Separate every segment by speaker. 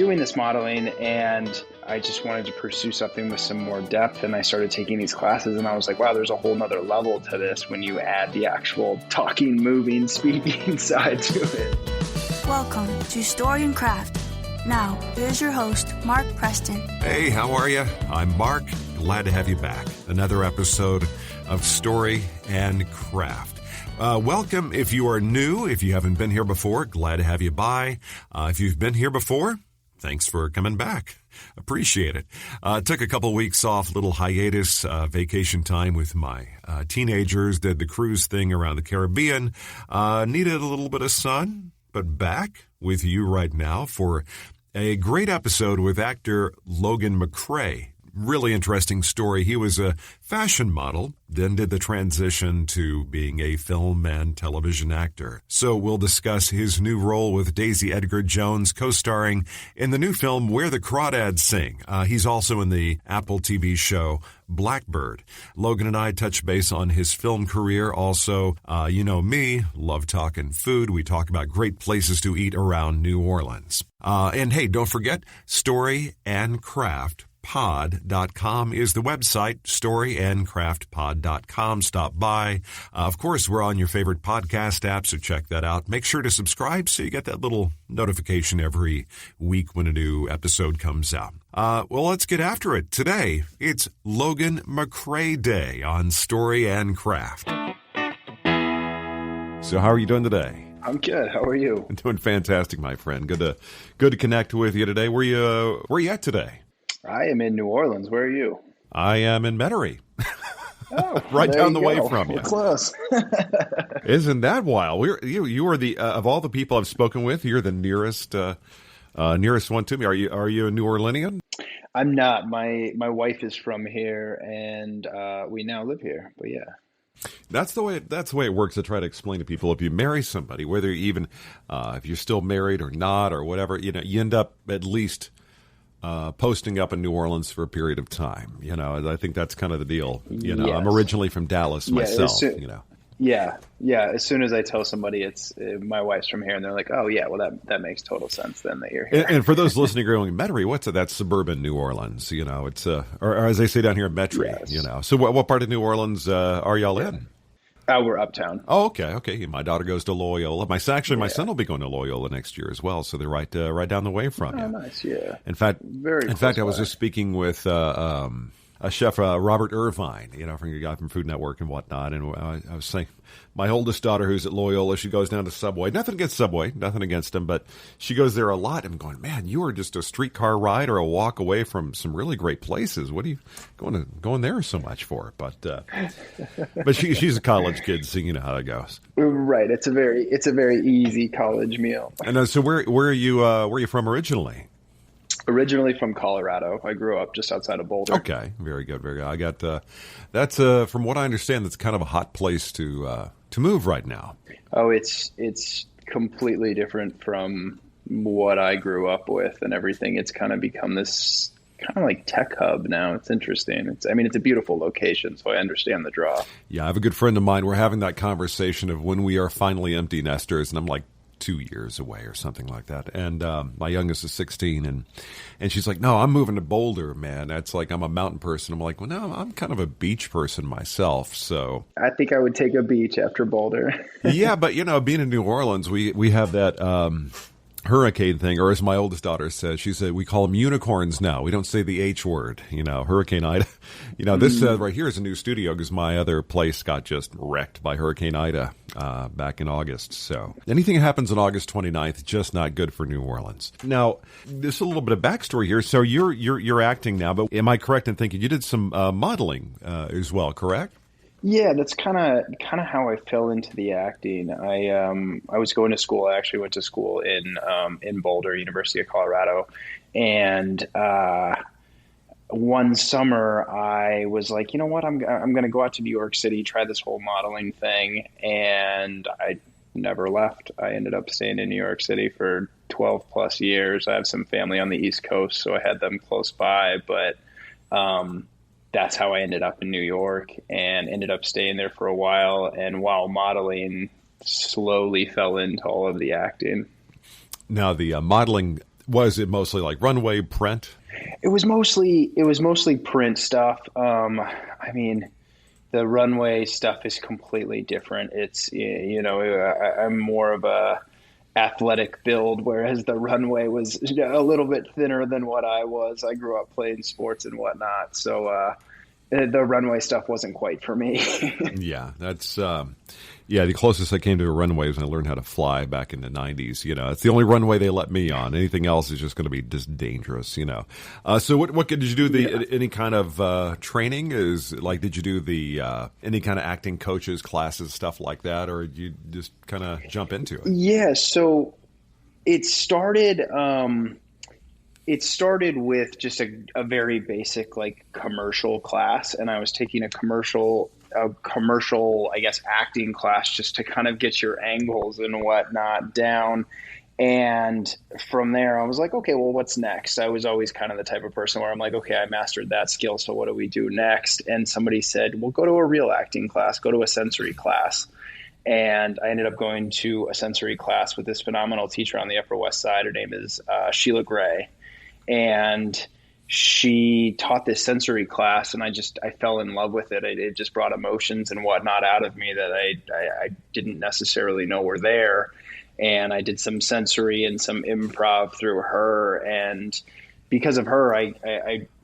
Speaker 1: doing this modeling, and I just wanted to pursue something with some more depth, and I started taking these classes, and I was like, wow, there's a whole nother level to this when you add the actual talking, moving, speaking side to it.
Speaker 2: Welcome to Story and Craft. Now, here's your host, Mark Preston.
Speaker 3: Hey, how are you? I'm Mark. Glad to have you back. Another episode of Story and Craft. Welcome if you are new. If you haven't been here before, glad to have you by. If you've been here before, thanks for coming back. Appreciate it. Took a couple weeks off, little hiatus, vacation time with my teenagers, did the cruise thing around the Caribbean. Needed a little bit of sun, but back with you right now for a great episode with actor Logan Macrae. Really interesting story. He was a fashion model, then did the transition to being a film and television actor. So we'll discuss his new role with Daisy Edgar-Jones, co-starring in the new film Where the Crawdads Sing. He's also in the Apple TV show Blackbird. Logan and I touch base on his film career. Also, you know me, love talking food. We talk about great places to eat around New Orleans. And hey, don't forget, Story and Craft pod.com is the website, storyandcraftpod.com. Stop by. Of course, we're on your favorite podcast app, so check that out. Make sure to subscribe so you get that little notification every week when a new episode comes out. Well, let's get after it. Today, it's Logan Macrae Day on Story and Craft. So how are you doing today?
Speaker 1: I'm good. How are you?
Speaker 3: I'm doing fantastic, my friend. Good to connect with you today. Where you at today?
Speaker 1: I am in New Orleans. Where are you?
Speaker 3: I am in Metairie.
Speaker 1: Oh,
Speaker 3: right down the way from you.
Speaker 1: We're close.
Speaker 3: Isn't that wild? You are the of all the people I've spoken with, you're the nearest one to me. Are you a New Orleanian?
Speaker 1: I'm not. My wife is from here, and we now live here. But yeah.
Speaker 3: That's the way it works. I try to explain to people, if you marry somebody, whether even if you're still married or not or whatever, you end up at least posting up in New Orleans for a period of time. I think that's kind of the deal. Yes. I'm originally from Dallas myself.
Speaker 1: Yeah. As soon as I tell somebody it's my wife's from here, and they're like, "Oh yeah, well that makes total sense then that you're here."
Speaker 3: And for those listening going, Metairie, what's it? That's suburban New Orleans. It's or as they say down here, Metairie.
Speaker 1: Yes.
Speaker 3: So what part of New Orleans are y'all in?
Speaker 1: We're uptown.
Speaker 3: Oh, okay. My daughter goes to Loyola. My son will be going to Loyola next year as well. So they're right down the way from you.
Speaker 1: Oh, nice. Yeah.
Speaker 3: In fact, I was just speaking with a chef, Robert Irvine, from your guy from Food Network and whatnot. And I was saying, my oldest daughter, who's at Loyola, she goes down to Subway. Nothing against Subway, nothing against them, but she goes there a lot. I'm going, man, you are just a streetcar ride or a walk away from some really great places. What are you going there so much for? But she's a college kid, so you know how it goes.
Speaker 1: Right. It's a very easy college meal.
Speaker 3: And so where are you from originally?
Speaker 1: Originally from Colorado. I grew up just outside of Boulder.
Speaker 3: Okay, very good, very good. I got that's from what I understand, that's kind of a hot place to move right now.
Speaker 1: Oh, it's completely different from what I grew up with and everything. It's kind of become this kind of like tech hub now. It's interesting. It's a beautiful location, so I understand the draw.
Speaker 3: Yeah, I have a good friend of mine. We're having that conversation of when we are finally empty nesters, and I'm like 2 years away or something like that. And my youngest is 16, and she's like, no, I'm moving to Boulder, man. That's like, I'm a mountain person. I'm like, well, no, I'm kind of a beach person myself. So
Speaker 1: I think I would take a beach after Boulder.
Speaker 3: Yeah, but being in New Orleans, we have that hurricane thing, or as my oldest daughter says, she said, we call them unicorns now. We don't say the H word, Hurricane Ida. This right here is a new studio because my other place got just wrecked by Hurricane Ida back in August. So anything that happens on August 29th, just not good for New Orleans. Now, there's a little bit of backstory here. So you're acting now, but am I correct in thinking you did some modeling as well, correct?
Speaker 1: Yeah, that's kind of how I fell into the acting. I was going to school. I actually went to school in Boulder, University of Colorado, and one summer I was like, you know what, I'm going to go out to New York City, try this whole modeling thing, and I never left. I ended up staying in New York City for 12 plus years. I have some family on the East Coast, so I had them close by, but that's how I ended up in New York and ended up staying there for a while. And while modeling, slowly fell into all of the acting.
Speaker 3: Now, the modeling, Was it mostly like runway print?
Speaker 1: It was mostly print stuff. I mean, the runway stuff is completely different. I'm more of a athletic build, whereas the runway was a little bit thinner than what I was. I grew up playing sports and whatnot, so the runway stuff wasn't quite for me.
Speaker 3: Yeah, that's the closest I came to a runway was when I learned how to fly back in the 90s. It's the only runway they let me on. Anything else is just going to be just dangerous. So what did you do? Any kind of training? Did you do the any kind of acting coaches classes, stuff like that, or did you just kind of jump into it?
Speaker 1: Yeah, so it started. It started with just a very basic commercial class, and I was taking a commercial, I guess, acting class just to kind of get your angles and whatnot down. And from there, I was like, okay, well, what's next? I was always kind of the type of person where I'm like, okay, I mastered that skill, so what do we do next? And somebody said, well, go to a real acting class, go to a sensory class. And I ended up going to a sensory class with this phenomenal teacher on the Upper West Side. Her name is Sheila Gray. And she taught this sensory class, and I fell in love with it. It just brought emotions and whatnot out of me that I didn't necessarily know were there. And I did some sensory and some improv through her. And because of her, I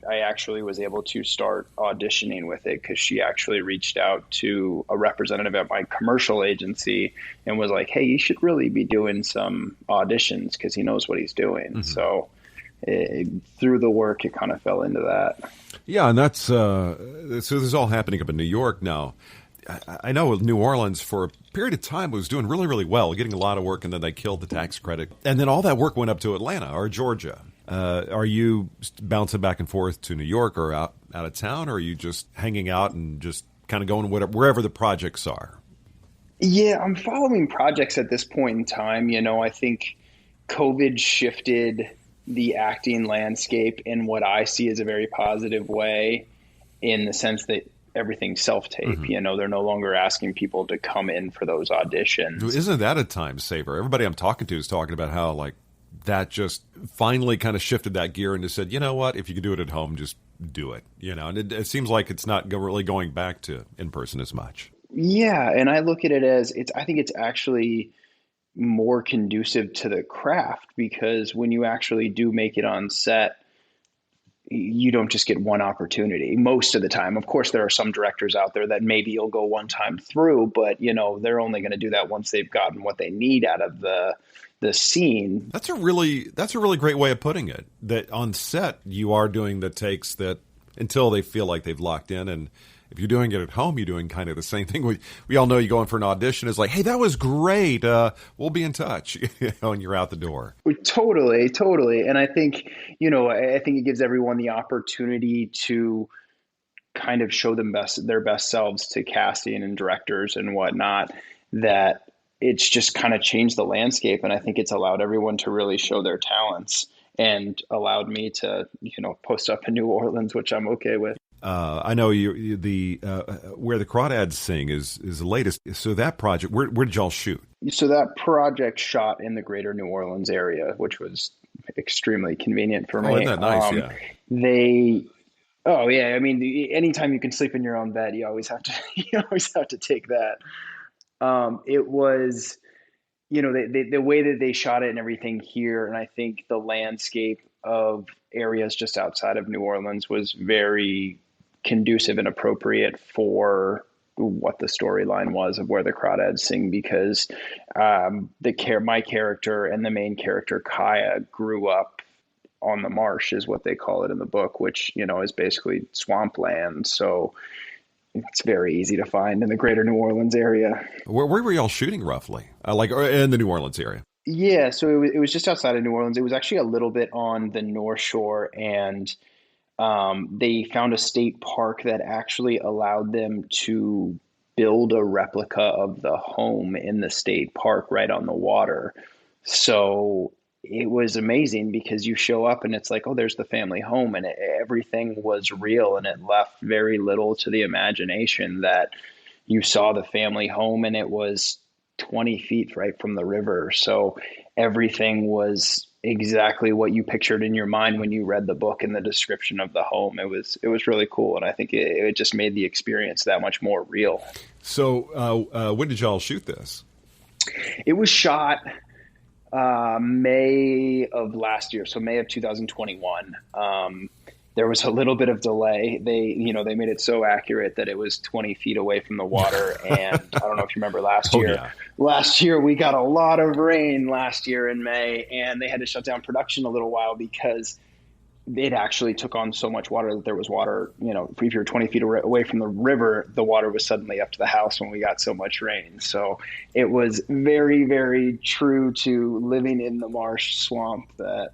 Speaker 1: actually was able to start auditioning with it, because she actually reached out to a representative at my commercial agency and was like, hey, you should really be doing some auditions because he knows what he's doing. Mm-hmm. So through the work, it kind of fell into that.
Speaker 3: Yeah, and that's so this is all happening up in New York now. I know New Orleans for a period of time was doing really, really well, getting a lot of work, and then they killed the tax credit. And then all that work went up to Atlanta or Georgia. Are you bouncing back and forth to New York or out of town, or are you just hanging out and just kind of going wherever the projects are?
Speaker 1: Yeah, I'm following projects at this point in time. I think COVID shifted the acting landscape in what I see as a very positive way, in the sense that everything's self-tape. Mm-hmm. They're no longer asking people to come in for those auditions.
Speaker 3: Isn't that a time saver? Everybody I'm talking to is talking about how that just finally kind of shifted that gear and just said, you know what, if you can do it at home, just do it. And it seems like it's not really going back to in person as much.
Speaker 1: Yeah, and I look at it as I think it's actually more conducive to the craft, because when you actually do make it on set, you don't just get one opportunity most of the time. Of course, there are some directors out there that maybe you'll go one time through, but they're only going to do that once they've gotten what they need out of the scene.
Speaker 3: That's a really great way of putting it, that on set you are doing the takes that until they feel like they've locked in. And if you're doing it at home, you're doing kind of the same thing. We all know you go in for an audition. It's like, hey, that was great. We'll be in touch, and you're out the door.
Speaker 1: Totally. And I think, I think it gives everyone the opportunity to kind of show their best selves to casting and directors and whatnot, that it's just kind of changed the landscape. And I think it's allowed everyone to really show their talents, and allowed me to, post up in New Orleans, which I'm okay with.
Speaker 3: I know where the Crawdads Sing is the latest. So that project, where did y'all shoot?
Speaker 1: So that project shot in the greater New Orleans area, which was extremely convenient for me.
Speaker 3: Oh, isn't that nice?
Speaker 1: Yeah. I mean, anytime you can sleep in your own bed, you always have to take that. It was, the way that they shot it and everything here, and I think the landscape of areas just outside of New Orleans was very conducive and appropriate for what the storyline was of where the Crawdads Sing, because my character and the main character Kaya grew up on the marsh, is what they call it in the book, which is basically swampland. So it's very easy to find in the greater New Orleans area.
Speaker 3: Where were y'all shooting roughly? In the New Orleans area?
Speaker 1: Yeah, so it was just outside of New Orleans. It was actually a little bit on the North Shore, and they found a state park that actually allowed them to build a replica of the home in the state park right on the water. So it was amazing, because you show up and it's like, oh, there's the family home, and everything was real, and it left very little to the imagination, that you saw the family home and it was 20 feet right from the river. So everything was exactly what you pictured in your mind when you read the book and the description of the home. It was really cool, and I think it just made the experience that much more real.
Speaker 3: So, when did y'all shoot this?
Speaker 1: It was shot May of last year, so May of 2021. There was a little bit of delay. They made it so accurate that it was 20 feet away from the water. And I don't know if you remember last year.
Speaker 3: Yeah.
Speaker 1: Last year we got a lot of rain last year in May, and they had to shut down production a little while because it actually took on so much water that there was water, if you're 20 feet away from the river, the water was suddenly up to the house when we got so much rain. So it was very, very true to living in the marsh swamp that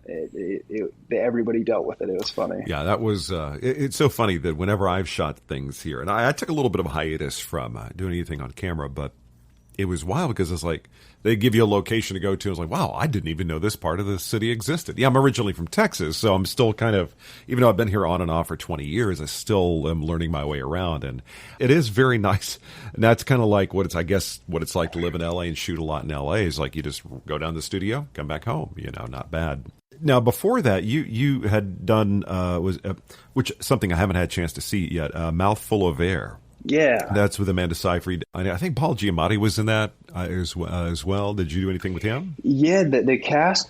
Speaker 1: everybody dealt with it. It was funny.
Speaker 3: Yeah, that was, it's so funny that whenever I've shot things here, and I took a little bit of a hiatus from doing anything on camera, but it was wild because it's like they give you a location to go to. I was like, wow, I didn't even know this part of the city existed. Yeah, I'm originally from Texas, so I'm still kind of, even though I've been here on and off for 20 years, I still am learning my way around. And it is very nice. And that's kind of like what it's like to live in LA and shoot a lot in LA is like you just go down to the studio, come back home, not bad. Now, before that, you had done, which something I haven't had a chance to see yet, Mouthful of Air.
Speaker 1: Yeah.
Speaker 3: That's with Amanda Seyfried. I think Paul Giamatti was in that as well. Did you do anything with him?
Speaker 1: Yeah, the cast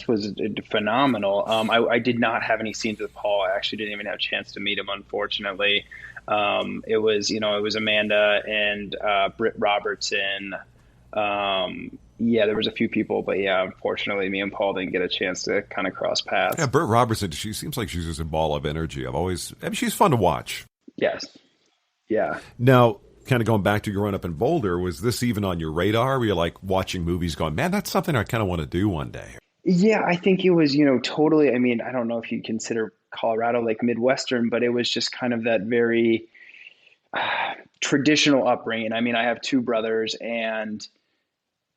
Speaker 1: was phenomenal. I did not have any scenes with Paul. I actually didn't even have a chance to meet him, unfortunately. It was Amanda and Britt Robertson. Yeah, there was a few people, but yeah, unfortunately, me and Paul didn't get a chance to kind of cross paths.
Speaker 3: Yeah, Britt Robertson, she seems like she's just a ball of energy. She's fun to watch.
Speaker 1: Yes. Yeah.
Speaker 3: Now, kind of going back to growing up in Boulder, was this even on your radar? Were you like watching movies going, man, that's something I kind of want to do one day?
Speaker 1: Yeah, I think it was, totally. I mean, I don't know if you consider Colorado like Midwestern, but it was just kind of that very traditional upbringing. I mean, I have two brothers, and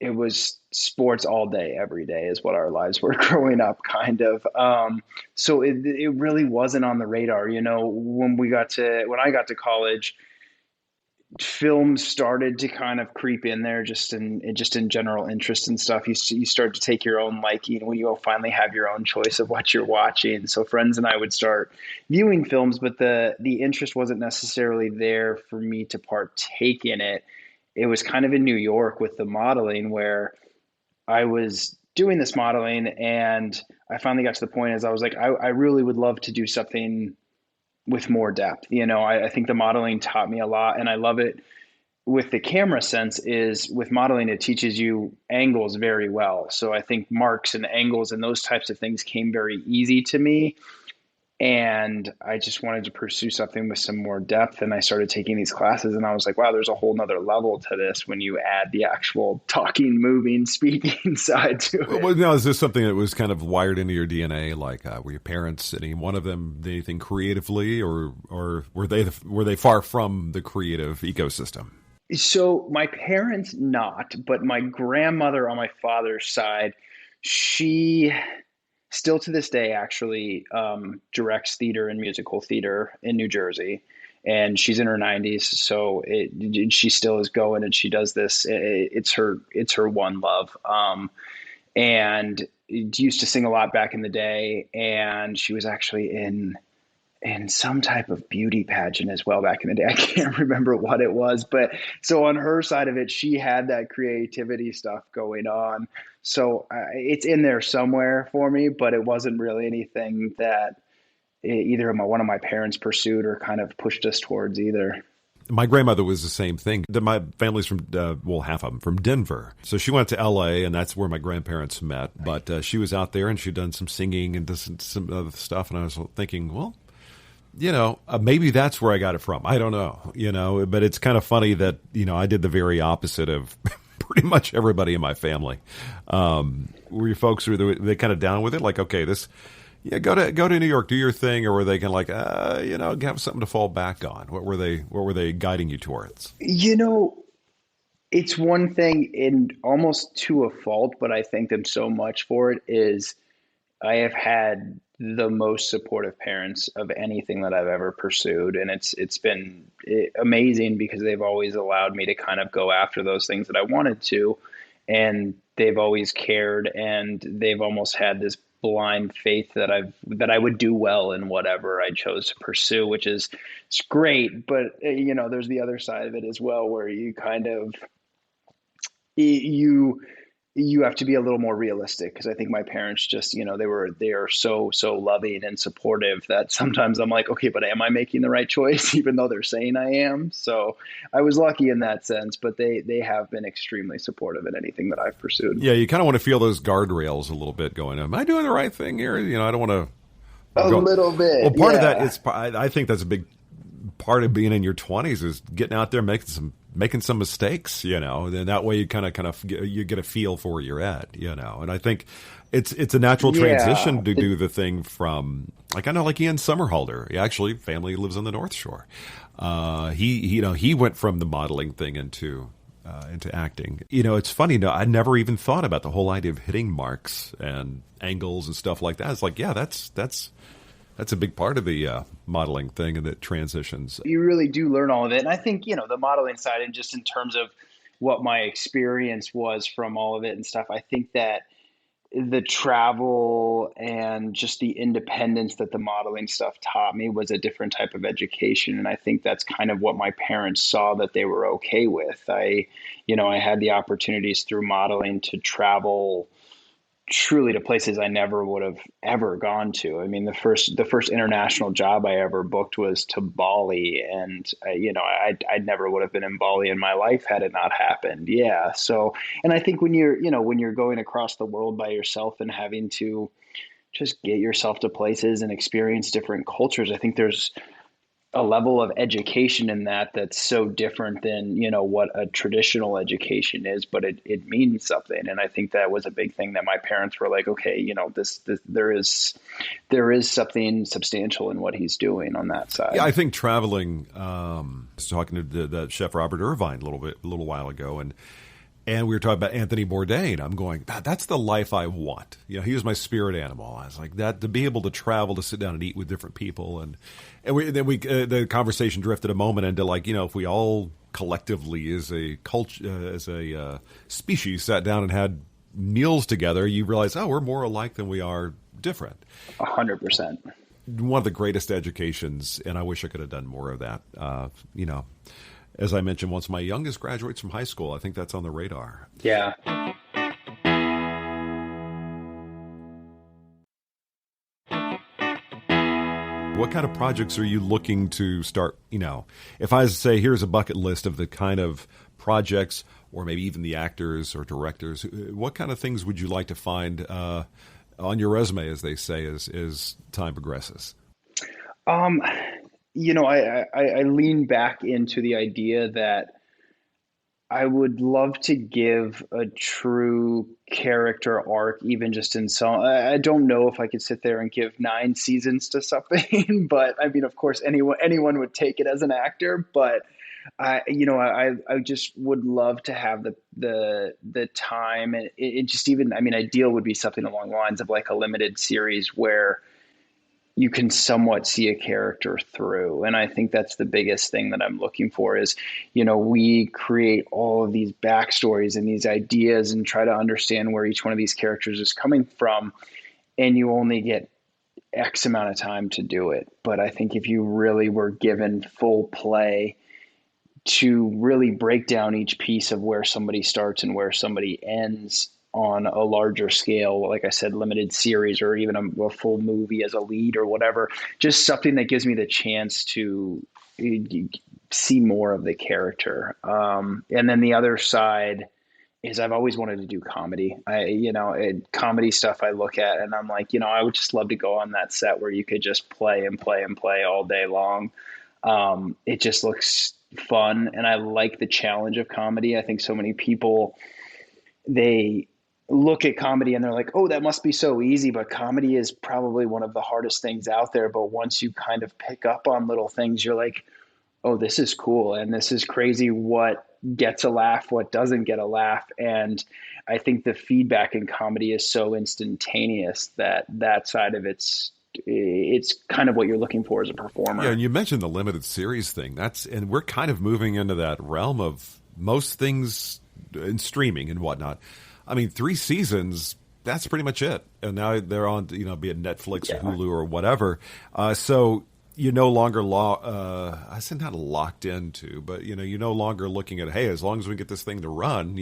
Speaker 1: it was sports all day, every day is what our lives were growing up, kind of. So it really wasn't on the radar. When I got to college, film started to kind of creep in there, just in general interest and stuff. You start to take your own liking when you finally have your own choice of what you're watching. So friends and I would start viewing films, but the interest wasn't necessarily there for me to partake in it. It was kind of in New York with the modeling where I was doing this modeling, and I finally got to the point as I was like, I really would love to do something with more depth. I think the modeling taught me a lot, and I love it with the camera sense is with modeling, it teaches you angles very well. So I think marks and angles and those types of things came very easy to me. And I just wanted to pursue something with some more depth. And I started taking these classes, and I was like, wow, there's a whole nother level to this when you add the actual talking, moving, speaking side to it.
Speaker 3: Well, now, is this something that was kind of wired into your DNA? Like, were your parents, any one of them, did anything creatively, or were they far from the creative ecosystem?
Speaker 1: So my parents not, but my grandmother on my father's side, she still to this day actually directs theater and musical theater in New Jersey, and she's in her 90s, so she still is going, and she does this. It's her one love, and used to sing a lot back in the day, and she was actually in some type of beauty pageant as well back in the day. I can't remember what it was, but so on her side of it, she had that creativity stuff going on. So it's in there somewhere for me, but it wasn't really anything that either one of my parents pursued or kind of pushed us towards either.
Speaker 3: My grandmother was the same thing. My family's from, half of them from Denver. So she went to L.A., and that's where my grandparents met. But she was out there, and she'd done some singing and some other stuff. And I was thinking, well, maybe that's where I got it from. I don't know, but it's kind of funny that, I did the very opposite of pretty much everybody in my family. Were your folks, were they kind of down with it? Like, okay, go to New York, do your thing, or were they kind of like, have something to fall back on? What were they guiding you towards?
Speaker 1: It's one thing, and almost to a fault, but I thank them so much for it, is I have had the most supportive parents of anything that I've ever pursued. And it's been amazing because they've always allowed me to kind of go after those things that I wanted to. And they've always cared, and they've almost had this blind faith that I would do well in whatever I chose to pursue, which is it's great. But there's the other side of it as well, where you kind of you you have to be a little more realistic, because I think my parents just, they are so loving and supportive that sometimes I'm like, okay, but am I making the right choice even though they're saying I am? So I was lucky in that sense, but they have been extremely supportive in anything that I've pursued.
Speaker 3: Yeah, you kind of want to feel those guardrails a little bit going, am I doing the right thing here? I don't want to
Speaker 1: a little bit.
Speaker 3: Well, part of that is, I think that's a big part of being in your 20s is getting out there, making some mistakes, and that way you kind of you get a feel for where you're at, and I think it's a natural transition to do the thing from, like, I know, like Ian Somerhalder, he actually family lives on the North Shore. He went from the modeling thing into acting. It's funny, I never even thought about the whole idea of hitting marks and angles and stuff like that. It's like, yeah, that's a big part of the modeling thing and the transitions.
Speaker 1: You really do learn all of it. And I think, the modeling side, and just in terms of what my experience was from all of it and stuff, I think that the travel and just the independence that the modeling stuff taught me was a different type of education. And I think that's kind of what my parents saw that they were okay with. I had the opportunities through modeling to travel truly to places I never would have ever gone to. I mean, the first international job I ever booked was to Bali, and I never would have been in Bali in my life had it not happened. Yeah. So, and I think when you're going across the world by yourself and having to just get yourself to places and experience different cultures, I think there's a level of education in that's so different than, what a traditional education is, but it means something. And I think that was a big thing that my parents were like, okay, this there is something substantial in what he's doing on that side.
Speaker 3: Yeah, I think traveling, I was talking to the chef Robert Irvine a little while ago, and we were talking about Anthony Bourdain. I'm going, that's the life I want. He was my spirit animal. I was like, that, to be able to travel, to sit down and eat with different people. And the conversation drifted a moment into, like, if we all collectively as a culture, as a species, sat down and had meals together, you realize, we're more alike than we are different.
Speaker 1: 100%.
Speaker 3: One of the greatest educations, and I wish I could have done more of that. As I mentioned, once my youngest graduates from high school, I think that's on the radar.
Speaker 1: Yeah.
Speaker 3: What kind of projects are you looking to start? If I was to say, here's a bucket list of the kind of projects, or maybe even the actors or directors, what kind of things would you like to find on your resume, as they say, as time progresses?
Speaker 1: I lean back into the idea that I would love to give a true character arc, even just in some. I don't know if I could sit there and give 9 seasons to something, but I mean, of course, anyone would take it as an actor. But I just would love to have the time, and it just even. I mean, ideal would be something along the lines of like a limited series where you can somewhat see a character through. And I think that's the biggest thing that I'm looking for is, we create all of these backstories and these ideas and try to understand where each one of these characters is coming from. And you only get X amount of time to do it. But I think if you really were given full play to really break down each piece of where somebody starts and where somebody ends on a larger scale, like I said, limited series, or even a full movie as a lead or whatever, just something that gives me the chance to see more of the character. And then the other side is I've always wanted to do comedy. Comedy stuff I look at and I'm like, I would just love to go on that set where you could just play and play and play all day long. It just looks fun. And I like the challenge of comedy. I think so many people, they look at comedy and they're like, oh, that must be so easy. But comedy is probably one of the hardest things out there. But once you kind of pick up on little things, you're like, oh, this is cool. And this is crazy. What gets a laugh, what doesn't get a laugh. And I think the feedback in comedy is so instantaneous that side of it's kind of what you're looking for as a performer.
Speaker 3: Yeah. And you mentioned the limited series thing. And we're kind of moving into that realm of most things in streaming and whatnot. I mean, 3 seasons, that's pretty much it. And now they're on, be it Netflix or Hulu or whatever. So you're no longer I said not locked into, but you're no longer looking at, hey, as long as we get this thing to run,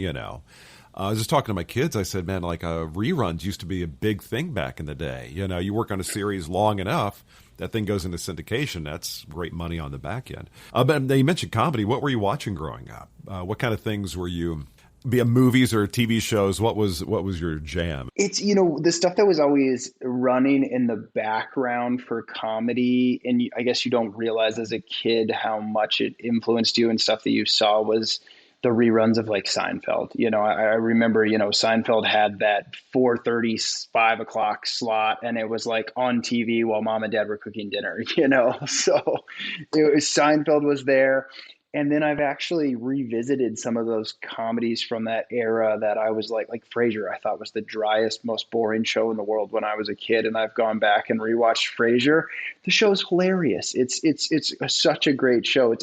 Speaker 3: I was just talking to my kids. I said, man, like reruns used to be a big thing back in the day. You work on a series long enough, that thing goes into syndication. That's great money on the back end. But you mentioned comedy. What were you watching growing up? What kind of things were you, be it movies or TV shows? What was your jam?
Speaker 1: It's, the stuff that was always running in the background for comedy. And I guess you don't realize as a kid how much it influenced you, and stuff that you saw was the reruns of like Seinfeld. I remember, Seinfeld had that 4:30, 5 o'clock slot, and it was like on TV while mom and dad were cooking dinner, so Seinfeld was there. And then I've actually revisited some of those comedies from that era that I was like Frasier, I thought was the driest, most boring show in the world when I was a kid. And I've gone back and rewatched Frasier. The show's hilarious. It's such a great show.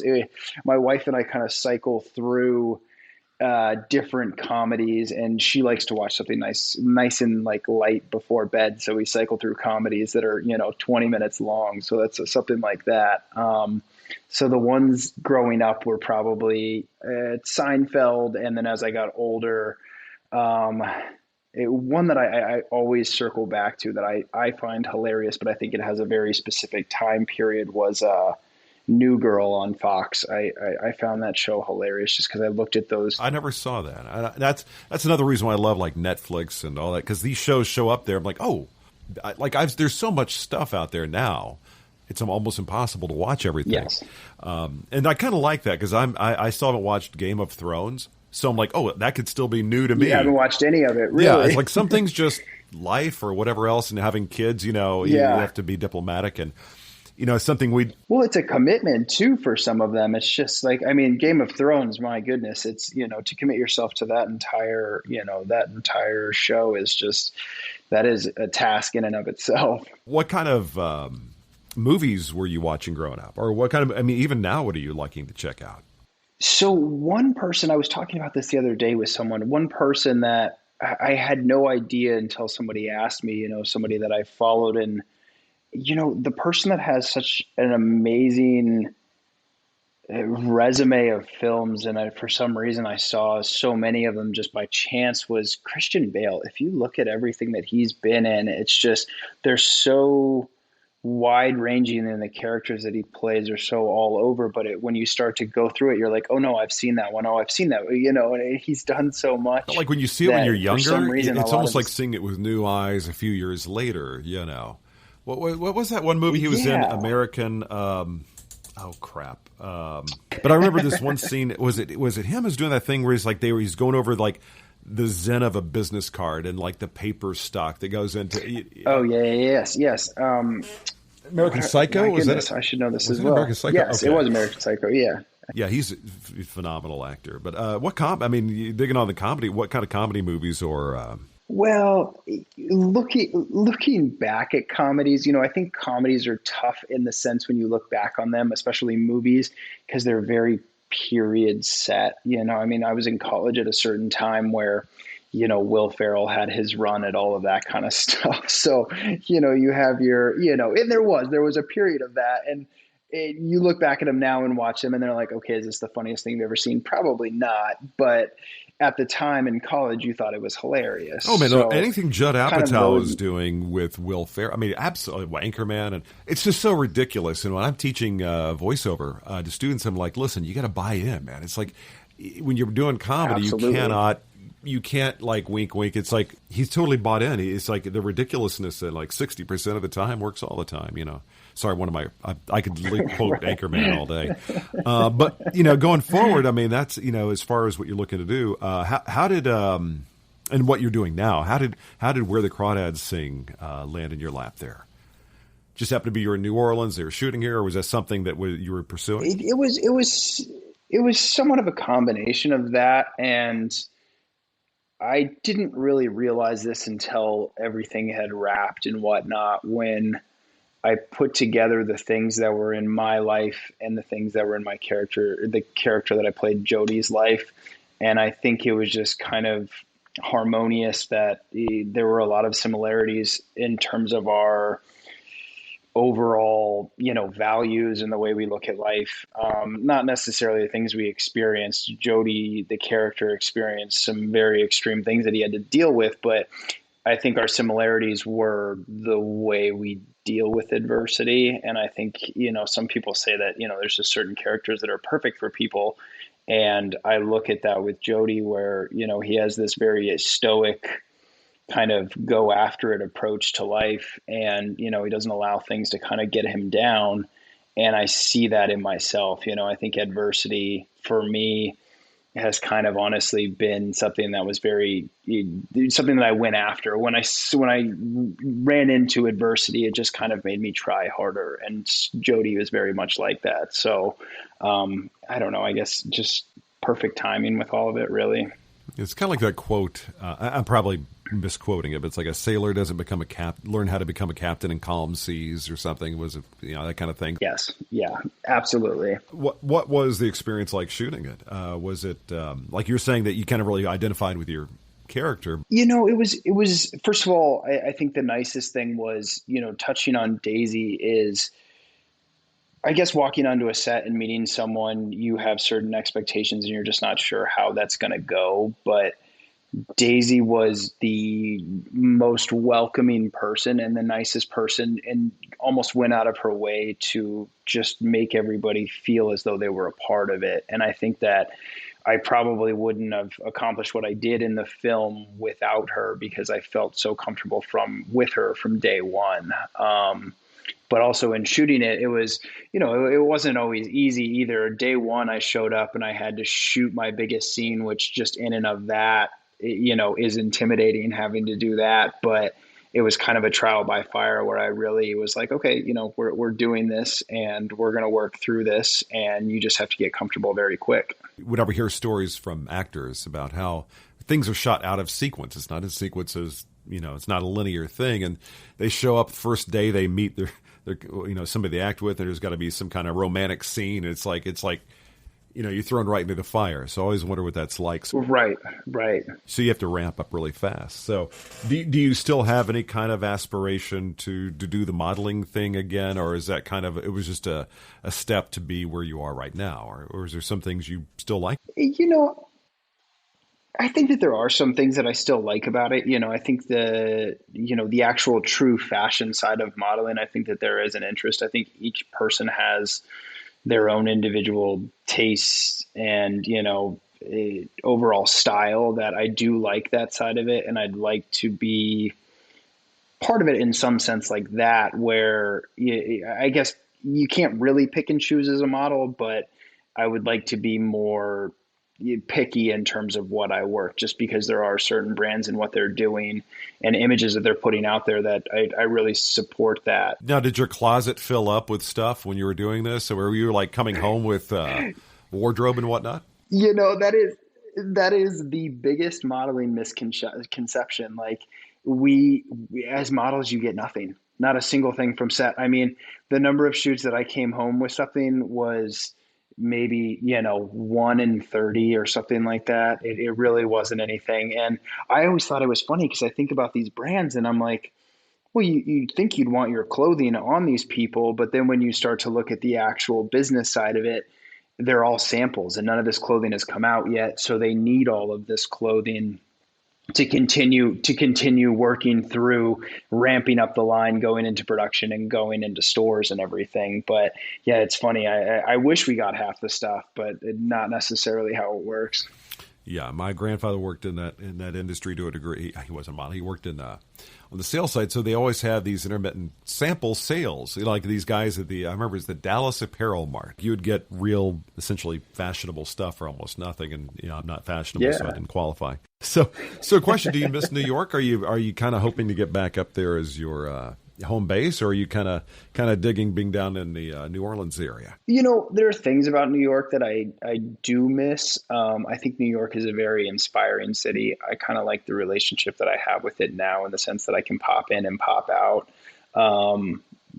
Speaker 1: My wife and I kind of cycle through different comedies, and she likes to watch something nice and like light before bed. So we cycle through comedies that are, 20 minutes long. So that's something like that. So the ones growing up were probably Seinfeld. And then as I got older, one that I always circle back to that I find hilarious, but I think it has a very specific time period, was New Girl on Fox. I found that show hilarious just because I looked at those.
Speaker 3: I never saw that. That's another reason why I love like Netflix and all that, because these shows show up there. I'm like, there's so much stuff out there now. It's almost impossible to watch everything.
Speaker 1: Yes.
Speaker 3: And I kind of like that because I still haven't watched Game of Thrones. So I'm like, that could still be new to me.
Speaker 1: You haven't watched any of it, really?
Speaker 3: Yeah, it's like some things just life or whatever else, and having kids, you have to be diplomatic, and something
Speaker 1: Well, it's a commitment too for some of them. It's just like, Game of Thrones, my goodness, it's, to commit yourself to that entire show that is a task in and of itself.
Speaker 3: What kind of movies were you watching growing up? Or what kind of, even now, what are you liking to check out?
Speaker 1: So one person, I was talking about this the other day with someone, one person that I had no idea until somebody asked me, somebody that I followed, and, the person that has such an amazing resume of films, and for some reason I saw so many of them just by chance, was Christian Bale. If you look at everything that he's been in, it's just, they're so wide ranging, and the characters that he plays are so all over. But when you start to go through it, you're like, oh no, I've seen that one. Oh, I've seen that. And he's done so much.
Speaker 3: But like when you see it when you're younger, it's almost like seeing it with new eyes a few years later. What was that one movie he was in? American. Oh crap! But I remember this one scene. Was it him who's doing that thing where he's going over like the zen of a business card and like the paper stock that goes into.
Speaker 1: Oh yeah, yes.
Speaker 3: American Psycho, was that?
Speaker 1: I should know this as well.
Speaker 3: American Psycho?
Speaker 1: Yes,
Speaker 3: okay.
Speaker 1: It was American Psycho. Yeah.
Speaker 3: Yeah, he's a phenomenal actor. But you digging on the comedy. What kind of comedy movies or?
Speaker 1: Well, looking back at comedies, I think comedies are tough in the sense when you look back on them, especially movies, because they're very period set. I was in college at a certain time where, Will Ferrell had his run at all of that kind of stuff. So, you have your, and there was a period of that. And you look back at them now and watch them and they're like, okay, is this the funniest thing you've ever seen? Probably not. But at the time in college, you thought it was hilarious.
Speaker 3: Oh man, so, anything Judd Apatow is doing with Will Ferrell, absolutely, Anchorman, and it's just so ridiculous. And when I'm teaching voiceover to students, I'm like, listen, you got to buy in, man. It's like when you're doing comedy,
Speaker 1: absolutely.
Speaker 3: you can't like wink. It's like he's totally bought in. It's like the ridiculously like 60% of the time works all the time. Sorry, I could quote right. Anchorman all day. But, going forward, that's, as far as what you're looking to do, how did, and what you're doing now, how did Where the Crawdads Sing land in your lap there? Just happened to be you're in New Orleans, they were shooting here, or was that something that you were pursuing?
Speaker 1: It was somewhat of a combination of that, and I didn't really realize this until everything had wrapped and whatnot, when I put together the things that were in my life and the things that were in the character that I played, Jody's life. And I think it was just kind of harmonious, that there were a lot of similarities in terms of our overall, values and the way we look at life. Not necessarily the things we experienced. Jody, the character, experienced some very extreme things that he had to deal with, but I think our similarities were the way we deal with adversity. And I think, some people say that, there's just certain characters that are perfect for people. And I look at that with Jody, where, he has this very stoic kind of go after it approach to life. And, he doesn't allow things to kind of get him down. And I see that in myself. I think adversity for me has kind of honestly been something that was something that I went after. When I ran into adversity, it just kind of made me try harder. And Jody was very much like that. So I don't know, I guess just perfect timing with all of it, really.
Speaker 3: It's kind of like that quote. I'm probably misquoting it, but it's like a sailor doesn't learn how to become a captain in calm seas or something. Was it, that kind of thing?
Speaker 1: Yes. Yeah, absolutely.
Speaker 3: What was the experience like shooting it? Was it like you're saying that you kind of really identified with your character?
Speaker 1: It was, first of all, I think the nicest thing was, touching on Daisy is, I guess, walking onto a set and meeting someone, you have certain expectations and you're just not sure how that's going to go. But Daisy was the most welcoming person and the nicest person, and almost went out of her way to just make everybody feel as though they were a part of it. And I think that I probably wouldn't have accomplished what I did in the film without her, because I felt so comfortable with her from day one. But also in shooting it, it was, it wasn't always easy either. Day one, I showed up and I had to shoot my biggest scene, which just in and of that, is intimidating, having to do that. But it was kind of a trial by fire, where I really was like, okay, we're doing this and we're going to work through this, and you just have to get comfortable very quick.
Speaker 3: Would ever hear stories from actors about how things are shot out of sequence. It's not in sequences, it's not a linear thing. And they show up the first day they meet their somebody they act with, and there's got to be some kind of romantic scene. It's like, you're thrown right into the fire. So I always wonder what that's like. So,
Speaker 1: right.
Speaker 3: So you have to ramp up really fast. So do you still have any kind of aspiration to do the modeling thing again? Or is that it was just a step to be where you are right now? Or is there some things you still like?
Speaker 1: I think that there are some things that I still like about it. I think the actual true fashion side of modeling, I think that there is an interest. I think each person has their own individual tastes and, overall style, that I do like that side of it. And I'd like to be part of it in some sense like that, where I guess you can't really pick and choose as a model, but I would like to be more picky in terms of what I work, just because there are certain brands and what they're doing and images that they're putting out there that I really support that.
Speaker 3: Now, did your closet fill up with stuff when you were doing this? Or were you like coming home with wardrobe and whatnot?
Speaker 1: That is the biggest modeling misconception. Like we as models, you get nothing, not a single thing from set. I mean, the number of shoots that I came home with something was maybe 1 in 30 or something like that. It really wasn't anything. And I always thought it was funny, because I think about these brands and I'm like, well, you'd think you'd want your clothing on these people, but then when you start to look at the actual business side of it, they're all samples and none of this clothing has come out yet. So they need all of this clothing to continue working through ramping up the line, going into production and going into stores and everything. But yeah, it's funny. I wish we got half the stuff, but not necessarily how it works.
Speaker 3: Yeah, my grandfather worked in that industry to a degree. He wasn't a model. He worked on the sales side, so they always had these intermittent sample sales. Like these guys I remember it was the Dallas Apparel Mart. You would get real, essentially fashionable stuff for almost nothing, and I'm not fashionable, so I didn't qualify. So question: do you miss New York? Are you kind of hoping to get back up there as your home base, or are you kind of digging being down in the New Orleans area?
Speaker 1: There are things about New York that I do miss. I think New York is a very inspiring city. I kind of like the relationship that I have with it now, in the sense that I can pop in and pop out.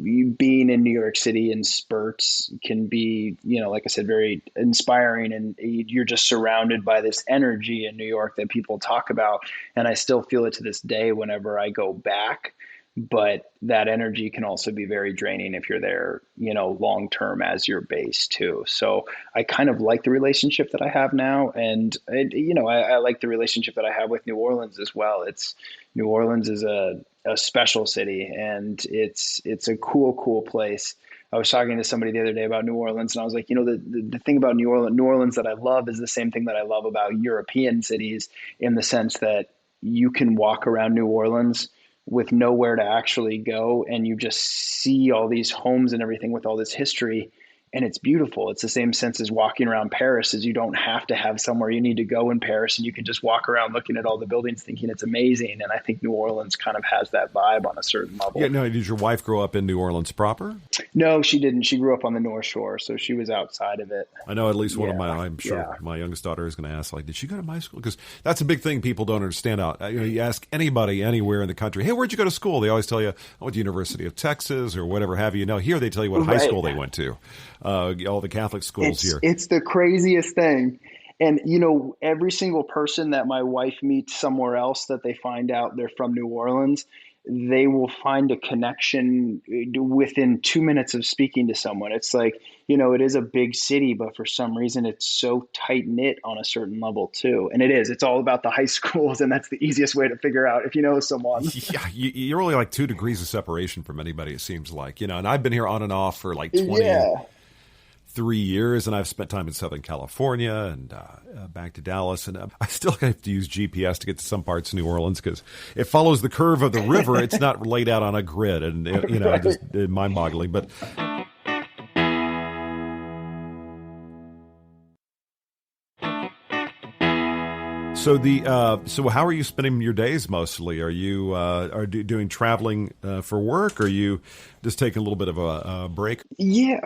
Speaker 1: being in New York City in spurts can be, like I said, very inspiring. And you're just surrounded by this energy in New York that people talk about. And I still feel it to this day whenever I go back. But that energy can also be very draining if you're there, long term as your base too. So I kind of like the relationship that I have now. And, I like the relationship that I have with New Orleans as well. New Orleans is a special city, and it's a cool place. I was talking to somebody the other day about New Orleans, and I was like, the thing about New Orleans that I love is the same thing that I love about European cities, in the sense that you can walk around New Orleans with nowhere to actually go, and you just see all these homes and everything with all this history, and it's beautiful. It's the same sense as walking around Paris, is you don't have to have somewhere you need to go in Paris, and you can just walk around looking at all the buildings thinking it's amazing. And I think New Orleans kind of has that vibe on a certain level.
Speaker 3: Yeah, no, did your wife grow up in New Orleans proper?
Speaker 1: No, she didn't. She grew up on the North Shore, so she was outside of it.
Speaker 3: I know at least one of I'm sure my youngest daughter is going to ask, like, did she go to my school? Because that's a big thing people don't understand out. You ask anybody anywhere in the country, hey, where'd you go to school? They always tell you, I went to University of Texas or whatever have you. No, here they tell you what high school they went to. All the Catholic schools here.
Speaker 1: It's the craziest thing. And, every single person that my wife meets somewhere else that they find out they're from New Orleans, they will find a connection within 2 minutes of speaking to someone. It's like, it is a big city, but for some reason it's so tight knit on a certain level too. And it's all about the high schools. And that's the easiest way to figure out if you know someone.
Speaker 3: Yeah. You're only like 2 degrees of separation from anybody, it seems like, and I've been here on and off for like 23 years, and I've spent time in Southern California and back to Dallas, and I still have to use GPS to get to some parts of New Orleans because it follows the curve of the river. It's not laid out on a grid, and just mind-boggling. But so how are you spending your days mostly? Are you doing traveling for work, or are you just taking a little bit of a break?
Speaker 1: Yeah,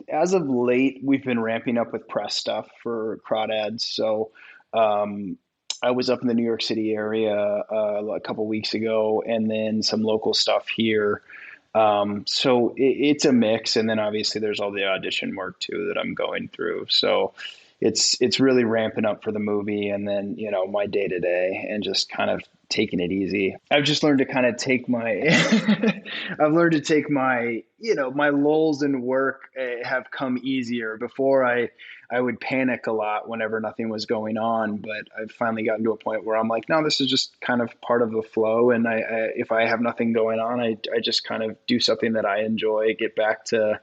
Speaker 1: as of late, we've been ramping up with press stuff for Crawdads. So I was up in the New York City area a couple weeks ago, and then some local stuff here. So it's a mix, and then obviously there's all the audition work too that I'm going through. So it's really ramping up for the movie, and then my day to day, and just kind of taking it easy. I've just learned to kind of take my my lulls in work have come easier. Before I would panic a lot whenever nothing was going on, but I've finally gotten to a point where I'm like, no, this is just kind of part of the flow. And if I have nothing going on, I just kind of do something that I enjoy, get back to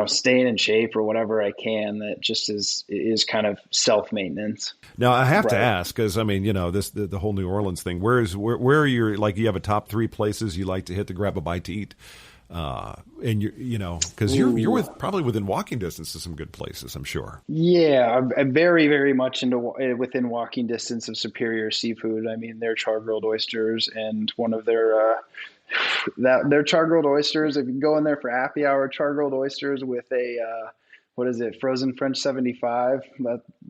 Speaker 1: staying in shape or whatever I can. That just is kind of self-maintenance.
Speaker 3: Now I have to ask, because the whole New Orleans thing, where are your, like, you have a top 3 places you like to hit to grab a bite to eat? And because you're probably within walking distance of some good places, I'm sure.
Speaker 1: Yeah, I'm very, very much within walking distance of Superior Seafood. I mean, their char-grilled oysters, and one of their char-grilled oysters, if you go in there for happy hour, char-grilled oysters with a frozen French 75.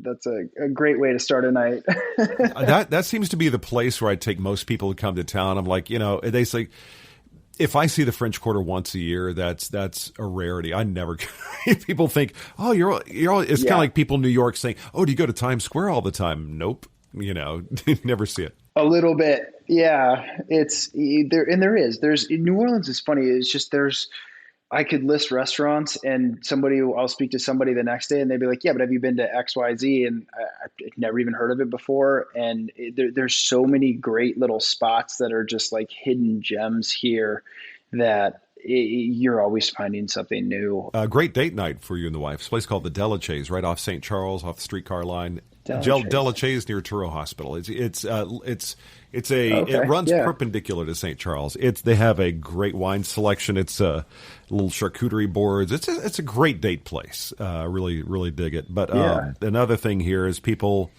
Speaker 1: That's a great way to start a night.
Speaker 3: That seems to be the place where I take most people who come to town. I'm like, they say, if I see the French Quarter once a year, that's a rarity. I never. People think, oh, you're. It's kind of like people in New York saying, oh, do you go to Times Square all the time? Nope. Never see it.
Speaker 1: A little bit. Yeah, it's there. And there's New Orleans is funny. It's just, I could list restaurants, and I'll speak to somebody the next day, and they'd be like, yeah, but have you been to XYZ? And I've never even heard of it before. And there's so many great little spots that are just like hidden gems here that you're always finding something new.
Speaker 3: A great date night for you and the wife. It's a place called the Delachaise, right off St. Charles, off the streetcar line. Delachaise near Touro Hospital. It runs perpendicular to St. Charles. They have a great wine selection. It's little charcuterie boards. It's a great date place. Really, really dig it. But another thing here is people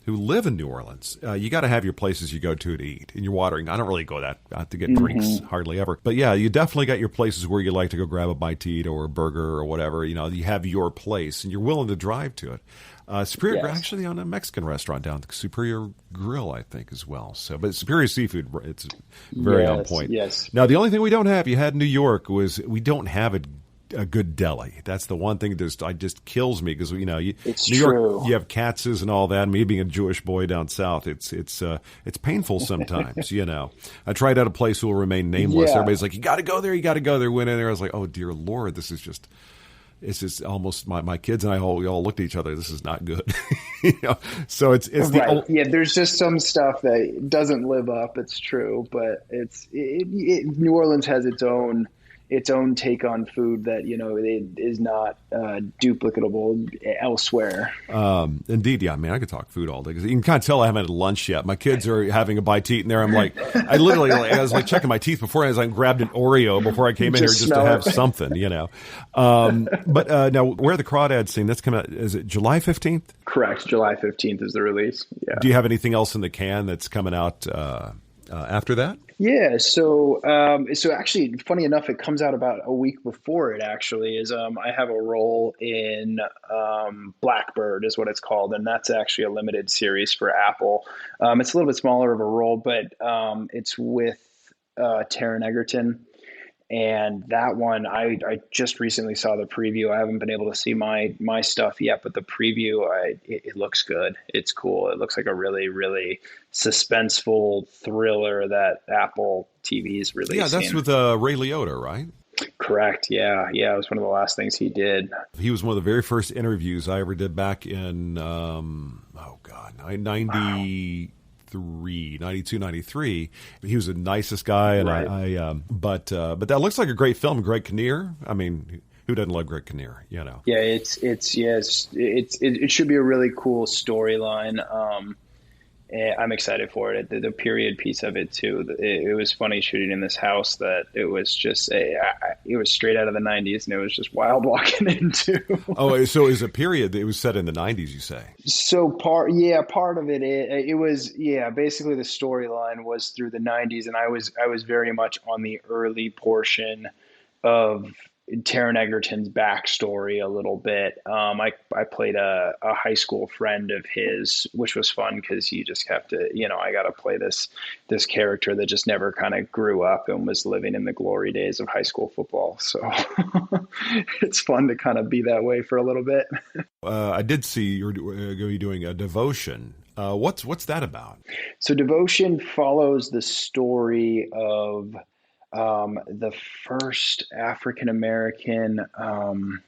Speaker 3: who live in New Orleans, you got to have your places you go to eat. And you're watering. I don't really go out to get drinks hardly ever. But yeah, you definitely got your places where you like to go grab a bite to eat or a burger or whatever. You have your place and you're willing to drive to it. Superior, actually, on a Mexican restaurant down at the Superior Grill, I think, as well. So, but Superior Seafood, it's very on point.
Speaker 1: Yes.
Speaker 3: Now, the only thing we don't have, you had in New York, was we don't have a good deli. That's the one thing that just kills me because New York, you have Katz's and all that. Me being a Jewish boy down south, it's painful sometimes. I tried out a place who will remain nameless. Yeah. Everybody's like, you got to go there. You got to go there. Went in there. I was like, oh dear Lord, this is just. It's just almost my kids and I we all looked at each other. This is not good, So it's
Speaker 1: right. There's just some stuff that doesn't live up. It's true, but New Orleans has its own take on food that it is not duplicatable elsewhere.
Speaker 3: Indeed, yeah. I mean, I could talk food all day because you can kind of tell I haven't had lunch yet. My kids are having a bite to eat in there. I'm like, I was like checking my teeth before I grabbed an Oreo before I came in here just to have something, But now, where the Crawdads Sing, that's coming out, is it July 15th?
Speaker 1: Correct. July 15th is the release. Yeah.
Speaker 3: Do you have anything else in the can that's coming out after that?
Speaker 1: Yeah, so actually, funny enough, it comes out about a week before it actually is. I have a role in Blackbird is what it's called, and that's actually a limited series for Apple. It's a little bit smaller of a role, but it's with Taron Egerton. And that one, I just recently saw the preview. I haven't been able to see my stuff yet, but the preview, it looks good. It's cool. It looks like a really, really suspenseful thriller that Apple TV is releasing.
Speaker 3: Yeah, that's with Ray Liotta, right?
Speaker 1: Correct. Yeah. It was one of the last things he did.
Speaker 3: He was one of the very first interviews I ever did back in 92, 93. He was the nicest guy, and right. But that looks like a great film. Greg Kinnear. I mean, who doesn't love Greg Kinnear? Yeah, it should be a really cool storyline. I'm excited for it. The period piece of it too. It was funny shooting in this house that it was just it was straight out of the 90s, and it was just wild walking into. Oh, so it was a period. It was set in the 90s, you say?
Speaker 1: So part of it was basically the storyline was through the 90s, and I was very much on the early portion of Taron Egerton's backstory a little bit. I played a high school friend of his, which was fun because you just have to, I got to play this character that just never kind of grew up and was living in the glory days of high school football. So it's fun to kind of be that way for a little bit.
Speaker 3: I did see you're going to be doing a Devotion. What's that about? So
Speaker 1: Devotion follows the story of the first African-American, I'm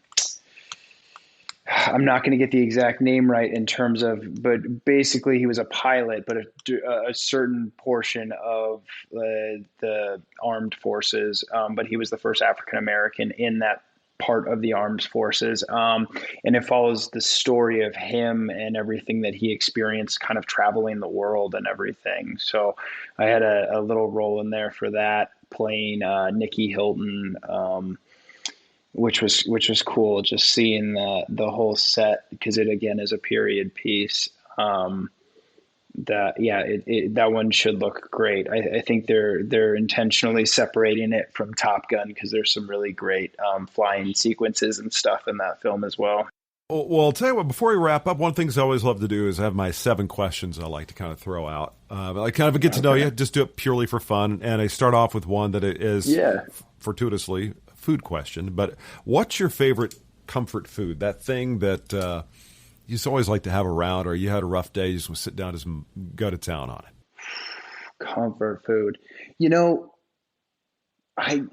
Speaker 1: not going to get the exact name right in terms of, but basically he was a pilot, but a certain portion of the armed forces, but he was the first African-American in that part of the armed forces. And it follows the story of him and everything that he experienced kind of traveling the world and everything. So I had a little role in there for that, playing Nikki Hilton, which was cool, just seeing the whole set, because it again is a period piece. That one should look great. I think they're intentionally separating it from Top Gun because there's some really great flying sequences and stuff in that film as well.
Speaker 3: Well, I'll tell you what, before we wrap up, one of the things I always love to do is have my 7 questions I like to kind of throw out. I kind of get to know you, just do it purely for fun. And I start off with one that is fortuitously a food question. But what's your favorite comfort food? That thing that you just always like to have around, or you had a rough day, you just want to sit down and go to town on it?
Speaker 1: Comfort food.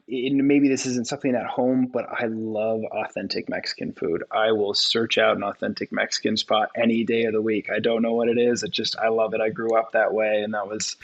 Speaker 1: Maybe this isn't something at home, but I love authentic Mexican food. I will search out an authentic Mexican spot any day of the week. I don't know what it is. I love it. I grew up that way, and that's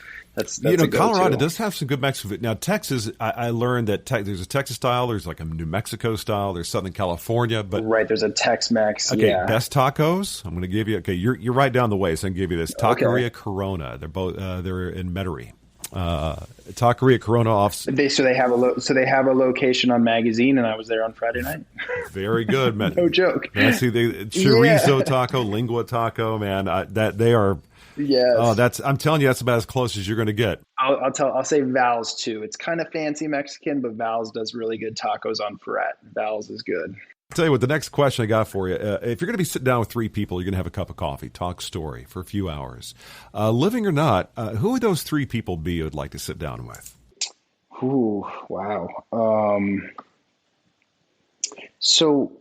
Speaker 3: Colorado does have some good Mexican food. Now, Texas, I learned that there's a Texas style, there's like a New Mexico style, there's Southern California, but
Speaker 1: right, there's a Tex-Mex.
Speaker 3: Okay, best tacos. I'm going to give you. Okay, you're right down the way, so I can give you this. Taqueria Corona. They're both they're in Metairie. Taqueria Corona off.
Speaker 1: They have a location on Magazine, and I was there on Friday night.
Speaker 3: Very good, man.
Speaker 1: No joke.
Speaker 3: Man, see, chorizo taco, lingua taco, man. They are Oh,
Speaker 1: Yes.
Speaker 3: I'm telling you, that's about as close as you're going to get.
Speaker 1: I'll say Val's too. It's kind of fancy Mexican, but Val's does really good tacos on Ferret. Val's is good.
Speaker 3: I'll tell you what, the next question I got for you, if you're going to be sitting down with three people, you're going to have a cup of coffee, talk story for a few hours. Living or not, who would those three people be you would like to sit down with?
Speaker 1: Ooh, wow. So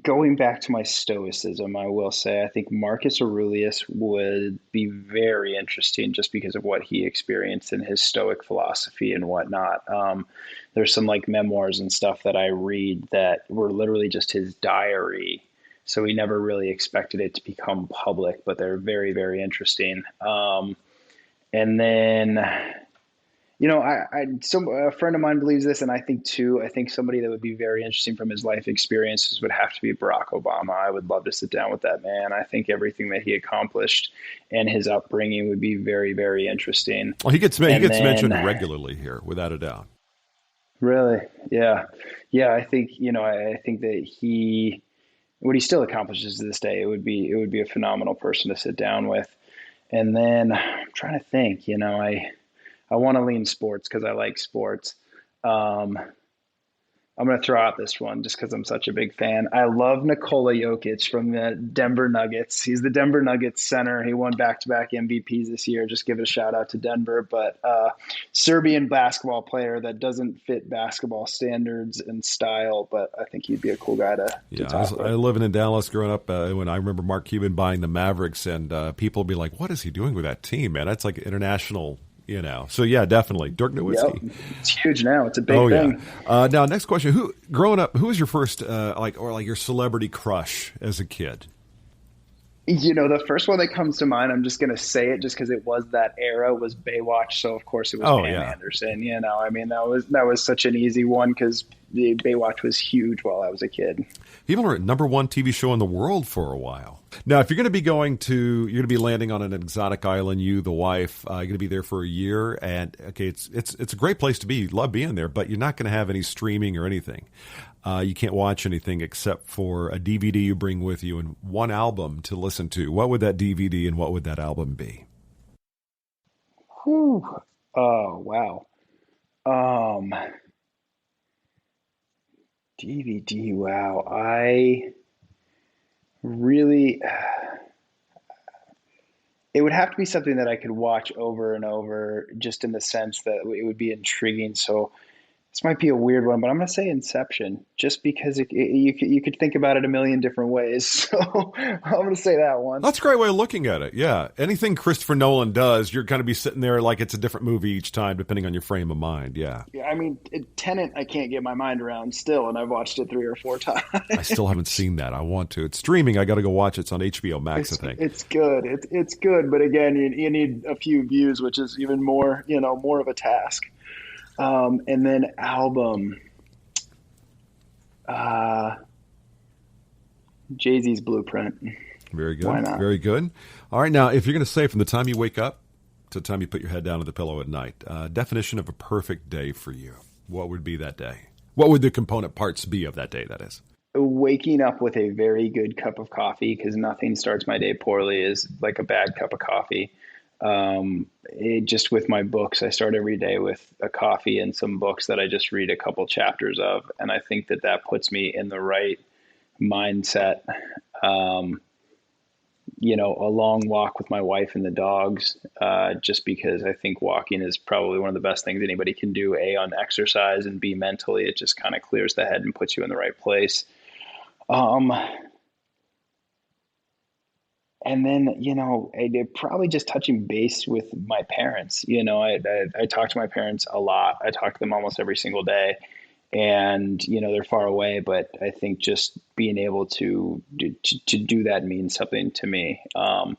Speaker 1: going back to my stoicism, I will say I think Marcus Aurelius would be very interesting just because of what he experienced in his Stoic philosophy and whatnot. There's some like memoirs and stuff that I read that were literally just his diary. So he never really expected it to become public, but they're very, very interesting. And then a friend of mine believes this, and I think too. I think somebody that would be very interesting from his life experiences would have to be Barack Obama. I would love to sit down with that man. I think everything that he accomplished and his upbringing would be very, very interesting.
Speaker 3: Well, he gets mentioned regularly here, without a doubt.
Speaker 1: Really, yeah, yeah. I think I think that what he still accomplishes to this day, it would be a phenomenal person to sit down with. And then I'm trying to think. I want to lean sports because I like sports. I'm going to throw out this one just because I'm such a big fan. I love Nikola Jokic from the Denver Nuggets. He's the Denver Nuggets center. He won back-to-back MVPs this year. Just give it a shout out to Denver. But Serbian basketball player that doesn't fit basketball standards and style, but I think he'd be a cool guy to talk with.
Speaker 3: I living in Dallas growing up when I remember Mark Cuban buying the Mavericks, and people would be like, what is he doing with that team, man? That's like international. So yeah, definitely Dirk Nowitzki.
Speaker 1: Yep. It's huge now. It's a big thing.
Speaker 3: Yeah. Now, next question: growing up, who was your first your celebrity crush as a kid?
Speaker 1: The first one that comes to mind, I'm just going to say it just because it was that era, was Baywatch. So of course it was Pam Anderson. That was such an easy one because Baywatch was huge while I was a kid.
Speaker 3: People were #1 TV show in the world for a while. Now, if you're going to be landing on an exotic island, you, the wife, you're going to be there for a year, and okay, it's a great place to be. You love being there, but you're not going to have any streaming or anything. You can't watch anything except for a DVD you bring with you and one album to listen to. What would that DVD and what would that album be?
Speaker 1: Whew. Oh, wow. DVD, wow. It would have to be something that I could watch over and over, just in the sense that it would be intriguing. So this might be a weird one, but I'm going to say Inception, just because you could think about it a million different ways. So I'm going to say that one.
Speaker 3: That's a great way of looking at it. Yeah. Anything Christopher Nolan does, you're going to be sitting there like it's a different movie each time, depending on your frame of mind. Yeah.
Speaker 1: Yeah. I mean, Tenet, I can't get my mind around still, and I've watched it 3 or 4 times.
Speaker 3: I still haven't seen that. I want to. It's streaming. I got to go watch it. It's on HBO Max, I think.
Speaker 1: It's good. It's good. But again, you need a few views, which is even more, more of a task. And then album, Jay-Z's Blueprint.
Speaker 3: Very good.
Speaker 1: Why not?
Speaker 3: Very good. All right. Now, if you're going to say from the time you wake up to the time you put your head down on the pillow at night, definition of a perfect day for you, what would be that day? What would the component parts be of that day, that is?
Speaker 1: Waking up with a very good cup of coffee, because nothing starts my day poorly is like a bad cup of coffee. Just with my books, I start every day with a coffee and some books that I just read a couple chapters of. And I think that puts me in the right mindset. A long walk with my wife and the dogs, just because I think walking is probably one of the best things anybody can do, A, on exercise, and B, mentally. It just kind of clears the head and puts you in the right place. And then, probably just touching base with my parents. I talk to my parents a lot. I talk to them almost every single day, and, they're far away, but I think just being able to do that means something to me. And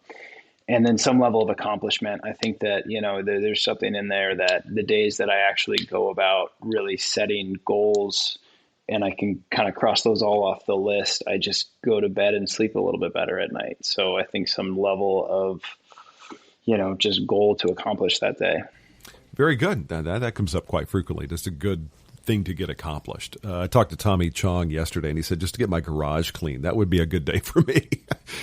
Speaker 1: then some level of accomplishment. I think that, there's something in there that the days that I actually go about really setting goals and I can kind of cross those all off the list, I just go to bed and sleep a little bit better at night. So I think some level of, just goal to accomplish that day.
Speaker 3: Very good. That comes up quite frequently. Just a good thing to get accomplished. I talked to Tommy Chong yesterday, and he said, just to get my garage clean, that would be a good day for me.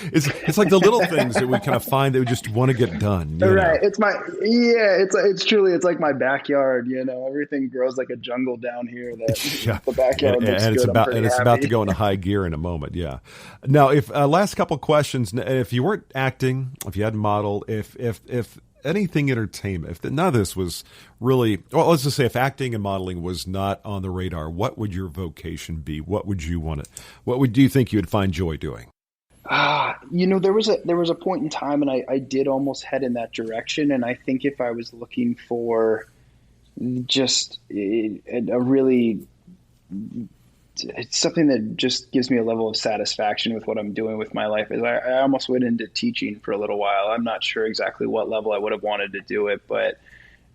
Speaker 3: It's like the little things that we kind of find that we just want to get done.
Speaker 1: Right. It's truly, it's like my backyard, everything grows like a jungle down here. The backyard looks good.
Speaker 3: It's about to go into high gear in a moment. Yeah. Now, if last couple questions, if you weren't acting, if you hadn't modeled, if anything entertainment, if none of this was really, well, let's just say if acting and modeling was not on the radar, what would your vocation be? What would you want to, do you think you would find joy doing?
Speaker 1: There was a point in time, and I did almost head in that direction. And I think if I was looking for just a really, it's something that just gives me a level of satisfaction with what I'm doing with my life, is I almost went into teaching for a little while. I'm not sure exactly what level I would have wanted to do it, but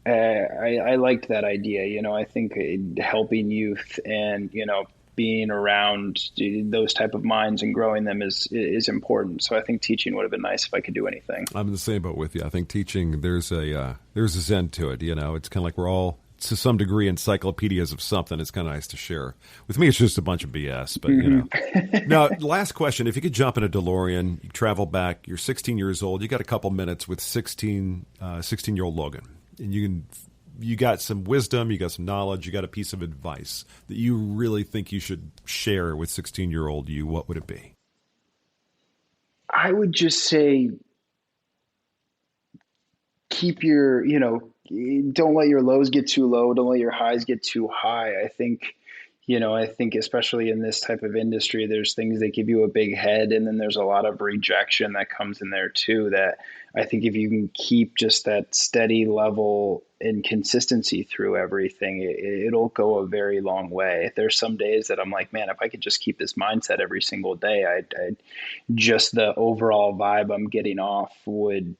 Speaker 1: I liked that idea. I think helping youth and, being around those type of minds and growing them is important. So I think teaching would have been nice if I could do anything.
Speaker 3: I'm in the same boat with you. I think teaching, there's a zen to it. It's kind of like we're all, to some degree, encyclopedias of something. It's kind of nice to share. With me, it's just a bunch of BS, but Now, last question. If you could jump in a DeLorean, you travel back, you're 16 years old, you got a couple minutes with 16-year-old Logan, and you got some wisdom, you got some knowledge, you got a piece of advice that you really think you should share with 16-year-old you, what would it be?
Speaker 1: I would just say keep your, don't let your lows get too low. Don't let your highs get too high. I think especially in this type of industry, there's things that give you a big head, and then there's a lot of rejection that comes in there too, that I think if you can keep just that steady level and consistency through everything, it'll go a very long way. There's some days that I'm like, man, if I could just keep this mindset every single day, I'd just the overall vibe I'm getting off would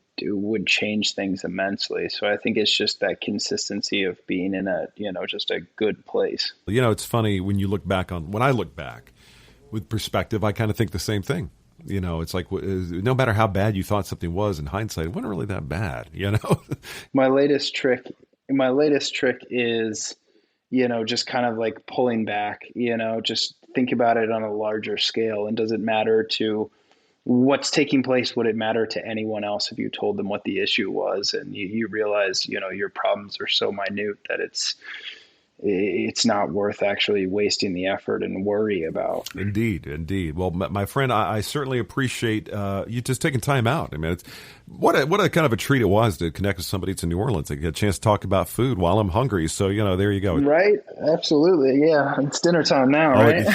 Speaker 1: change things immensely. So I think it's just that consistency of being in just a good place.
Speaker 3: It's funny when I look back with perspective, I kind of think the same thing. It's like, no matter how bad you thought something was, in hindsight, it wasn't really that bad,
Speaker 1: My latest trick is, just kind of like pulling back, just think about it on a larger scale. And does it matter to what's taking place? Would it matter to anyone else if you told them what the issue was? And you realize, your problems are so minute that it's not worth actually wasting the effort and worry about.
Speaker 3: Indeed. Well, my friend, I certainly appreciate you just taking time out. I mean, it's what a kind of a treat it was to connect with somebody to New Orleans. I get a chance to talk about food while I'm hungry. So, there you go.
Speaker 1: Right. Absolutely. Yeah. It's dinner time now, right?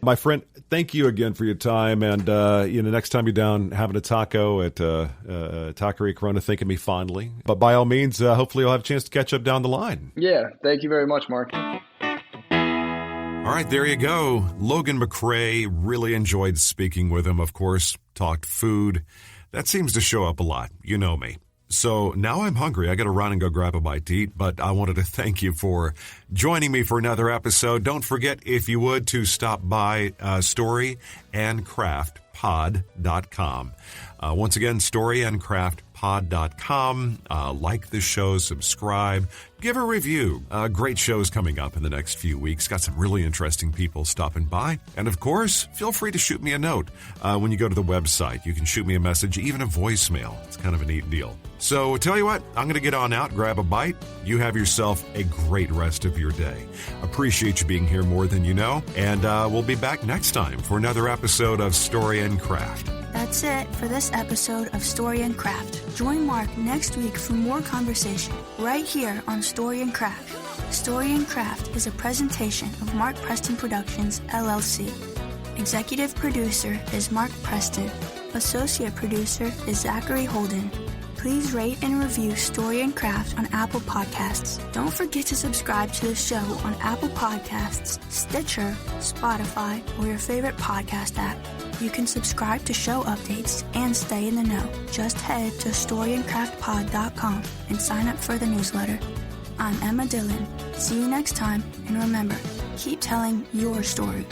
Speaker 3: My friend, thank you again for your time. And, next time you're down having a taco at Taqueria Corona, think of me fondly. But by all means, hopefully you'll have a chance to catch up down the line.
Speaker 1: Yeah. Thank you very much, Mark.
Speaker 3: All right, there you go. Logan Macrae, really enjoyed speaking with him, of course, talked food. That seems to show up a lot. You know me. So now I'm hungry. I got to run and go grab a bite to eat, but I wanted to thank you for joining me for another episode. Don't forget, if you would, to stop by storyandcraftpod.com. Once again, storyandcraftpod.com. Like the show, subscribe, give a review. Great shows coming up in the next few weeks. Got some really interesting people stopping by. And of course, feel free to shoot me a note when you go to the website. You can shoot me a message, even a voicemail. It's kind of a neat deal. So tell you what, I'm going to get on out, grab a bite. You have yourself a great rest of your day. Appreciate you being here more than you know. And we'll be back next time for another episode of Story and Craft.
Speaker 2: That's it for this episode of Story and Craft. Join Mark next week for more conversation right here on Story and Craft. Story and Craft is a presentation of Mark Preston Productions, LLC. Executive producer is Mark Preston. Associate producer is Zachary Holden. Please rate and review Story and Craft on Apple Podcasts. Don't forget to subscribe to the show on Apple Podcasts, Stitcher, Spotify, or your favorite podcast app. You can subscribe to show updates and stay in the know. Just head to storyandcraftpod.com and sign up for the newsletter. I'm Emma Dillon. See you next time, and remember, keep telling your story.